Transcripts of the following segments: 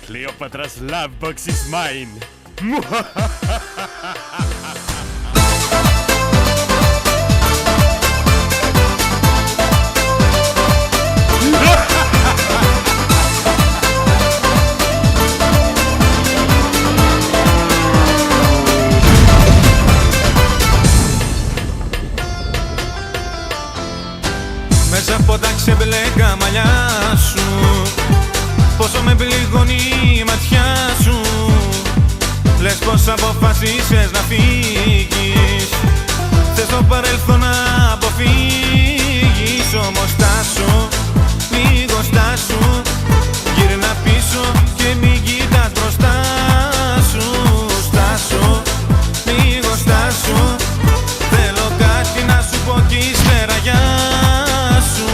Cleopatra's love box is mine. Μέσα από τα ξεμπλέκα μαλλιά σου, πόσο με πληγώνει η ματιά σου. Λες πως αποφασίσες να φύγεις, θες το παρελθόν να αποφύγεις. Όμως στάσου, λίγο στάσου, γύρνα πίσω και μην κοιτάς μπροστά σου. Στάσου, λίγο στάσου, θέλω κάτι να σου πω κι ύστερα γεια σου.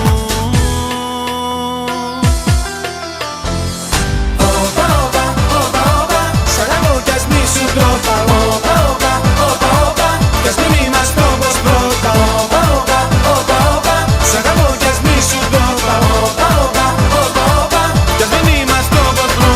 Όπα, όπα, όπα, όπα, σ' αγαπώ κι ας μη σου τρόπα. Όπα, όπα, όπα, όπα, κι ας μην είμαστε όπως πρώτα. Όπα, όπα, όπα, όπα, σ' αγαπώ κι ας μη σου τρόπα. Όπα, όπα, όπα, όπα, Κι ας μην είμαστε όπως πρώτα.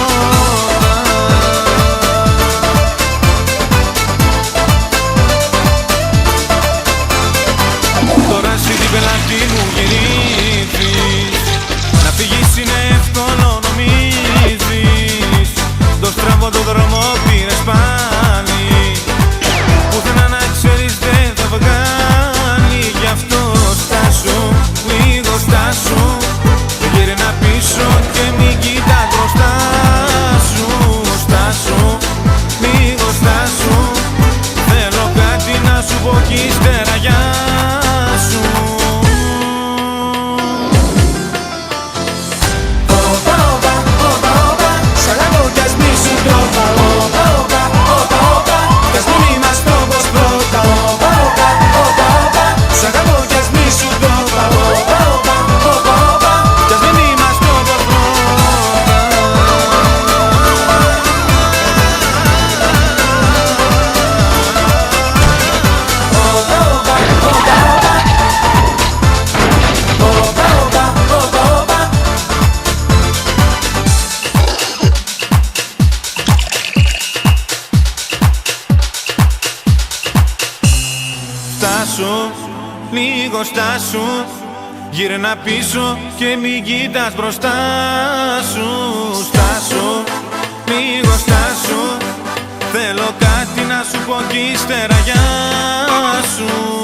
Τώρα εσύ την πελάτη μου γυρίζεις, να φύγεις είναι εύκολο νομίζεις. Το στραβό το δρόμο πήρες πάλι, πουθενά να ξέρεις δεν θα βγάλει. Γι' αυτό στάσου, λίγο στάσου, γύρνα πίσω και μην κοιτάς μπροστά σου. Στάσου, λίγο στάσου, θέλω κάτι να σου πω κι ύστερα γεια σου. όπα, όπα, όπα, όπα, σ' αγαπώ κι ας μη σου τρόπα. Όπα, όπα, όπα, όπα, κι ας μην είμαστε όπως πρώτα. Όπα, όπα, όπα, όπα, σ' αγαπώ κι ας μη σου τρόπα. Όπα, όπα, όπα, όπα, Κι ας μην είμαστε όπως πρώτα. Στάσου, λίγο στάσου, γύρνα πίσω και μην κοιτάς μπροστά σου. Στάσου, λίγο στάσου, θέλω κάτι να σου πω κι ύστερα γεια σου.